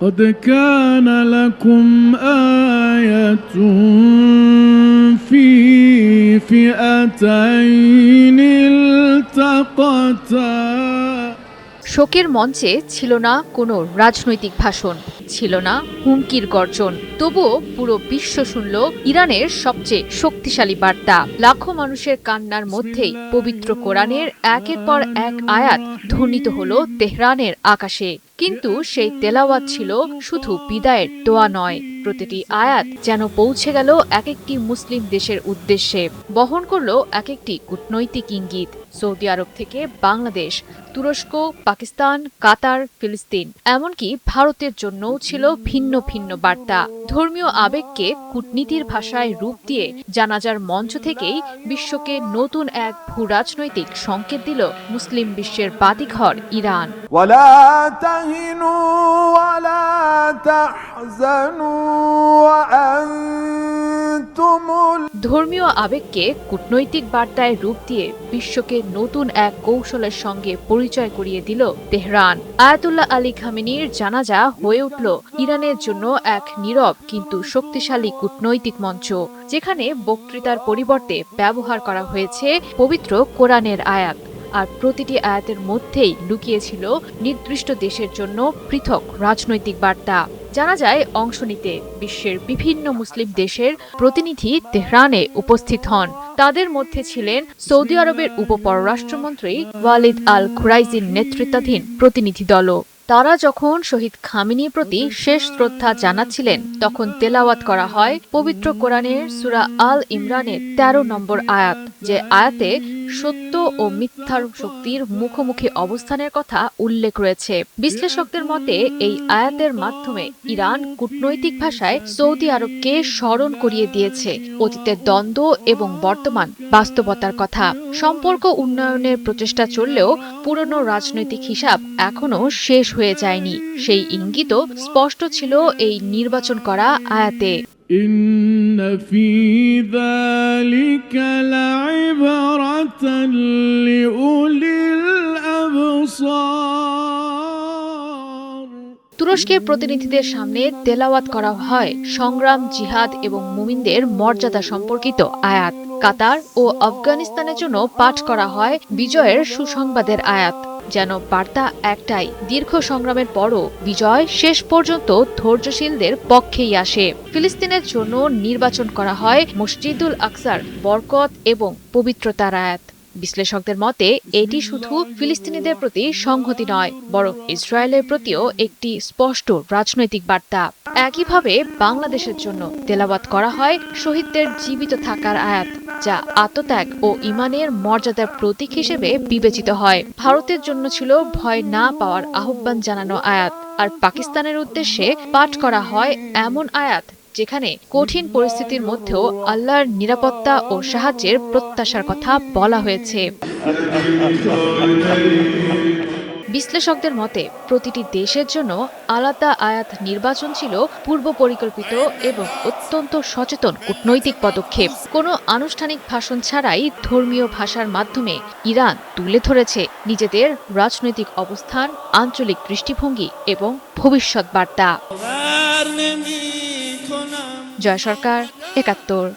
قد كان لكم آية في فئتين التقتا। শোকের মঞ্চে ছিল না কোনো রাজনৈতিক ভাষণ, ছিল না হুমকির গর্জন, তবুও পুরো বিশ্ব শুনল ইরানের সবচেয়ে শক্তিশালী বার্তা। লাখো মানুষের কান্নার মধ্যেই পবিত্র কোরআনের একের পর এক আয়াত ধ্বনিত হলো তেহরানের আকাশে। কিন্তু সেই তেলাওয়াত ছিল শুধু বিদায়ের দোয়া নয়, প্রতিটি আয়াত যেন পৌঁছে গেল এক একটি মুসলিম দেশের উদ্দেশ্যে, বহন করল এক একটি কূটনৈতিক ইঙ্গিত। সৌদি আরব থেকে বাংলাদেশ, তুরস্ক, পাকিস্তান, কাতার, ফিলিস্তিন, এমনকি ভারতের জন্যও ছিল ভিন্ন ভিন্ন বার্তা। ধর্মীয় আবেগকে কূটনীতির ভাষায় রূপ দিয়ে জানাজার মঞ্চ থেকেই বিশ্বকে নতুন এক ভূ রাজনৈতিক সংকেত দিল মুসলিম বিশ্বের বাতিঘর ইরান। ধর্মীয় আবেগকে কূটনৈতিক বার্তায় রূপ দিয়ে বিশ্বকে নতুন এক কৌশলের সঙ্গে পরিচয় করিয়ে দিল তেহরান। আয়াতুল্লাহ আলী খামেনির জানাজা হয়ে উঠল ইরানের জন্য এক নীরব কিন্তু শক্তিশালী কূটনৈতিক মঞ্চ, যেখানে বক্তৃতার পরিবর্তে ব্যবহার করা হয়েছে পবিত্র কোরআনের আয়াত। আর প্রতিটি আয়াতের মধ্যেই লুকিয়েছিল নির্দিষ্ট দেশের জন্য পৃথক রাজনৈতিক বার্তা। জানা যায়, অংশ নিতে বিশ্বের বিভিন্ন মুসলিম দেশের প্রতিনিধি তেহরানে উপস্থিত হন। তাদের মধ্যে ছিলেন সৌদি আরবের উপপররাষ্ট্রমন্ত্রী ওয়ালিদ আল খুরাইজির নেতৃত্বাধীন প্রতিনিধি দলও। তারা যখন শহীদ খামেনির প্রতি শেষ শ্রদ্ধা জানাচ্ছিলেন, তখন তেলাওয়াত করা হয় পবিত্র কোরআনের সূরা আল ইমরানের ১৩ নম্বর আয়াত, যে আয়াতে সত্য ও মিথ্যার শক্তির মুখোমুখি অবস্থানের কথা উল্লেখ রয়েছে। বিশ্লেষকদের মতে এই আয়াতের মাধ্যমে ইরান কূটনৈতিক ভাষায় সৌদি আরবকে স্মরণ করিয়ে দিয়েছে অতীতের দ্বন্দ্ব এবং বর্তমান বাস্তবতার কথা। সম্পর্ক উন্নয়নের প্রচেষ্টা চললেও পুরনো রাজনৈতিক হিসাব এখনো শেষ হয়ে যায়নি। সেই ইঙ্গিতও স্পষ্ট ছিল এই নির্বাচন করা আয়াতে। إن في ذلك لعبرة لأولي الأبصار। তুরস্কের প্রতিনিধিদের সামনে তেলাওয়াত করা হয় সংগ্রাম, জিহাদ এবং মুমিনদের মর্যাদা সম্পর্কিত আয়াত। কাতার ও আফগানিস্তানের জন্য পাঠ করা হয় বিজয়ের সুসংবাদের আয়াত। যেন বার্তা একটাই, দীর্ঘ সংগ্রামের পরও বিজয় শেষ পর্যন্ত ধৈর্যশীলদের পক্ষেই আসে। ফিলিস্তিনের জন্য নির্বাচন করা হয় মসজিদুল আকসার বরকত এবং পবিত্রতার আয়াত। বিশ্লেষকদের মতে এটি শুধু ফিলিস্তিনিদের প্রতি সংহতি নয়, বরং ইসরায়েলের প্রতিও একটি স্পষ্ট রাজনৈতিক বার্তা। একইভাবে বাংলাদেশের জন্য তেলাওয়াত করা হয় শহীদদের জীবিত থাকার আয়াত, যা আত্মত্যাগ ও ঈমানের মর্যাদার প্রতীক হিসেবে বিবেচিত হয়। ভারতের জন্য ছিল ভয় না পাওয়ার আহ্বান জানানো আয়াত। আর পাকিস্তানের উদ্দেশ্যে পাঠ করা হয় এমন আয়াত যেখানে কঠিন পরিস্থিতির মধ্যেও আল্লাহর নিরাপত্তা ও সাহায্যের প্রত্যাশার কথা বলা হয়েছে। বিশ্লেষকদের মতে প্রতিটি দেশের জন্য আলাদা আয়াত নির্বাচন ছিল পূর্ব পরিকল্পিত এবং অত্যন্ত সচেতন কূটনৈতিক পদক্ষেপ। কোনো আনুষ্ঠানিক ভাষণ ছাড়াই ধর্মীয় ভাষার মাধ্যমে ইরান তুলে ধরেছে নিজেদের রাজনৈতিক অবস্থান, আঞ্চলিক দৃষ্টিভঙ্গি এবং ভবিষ্যৎ বার্তা। জয় সরকার, ৭১।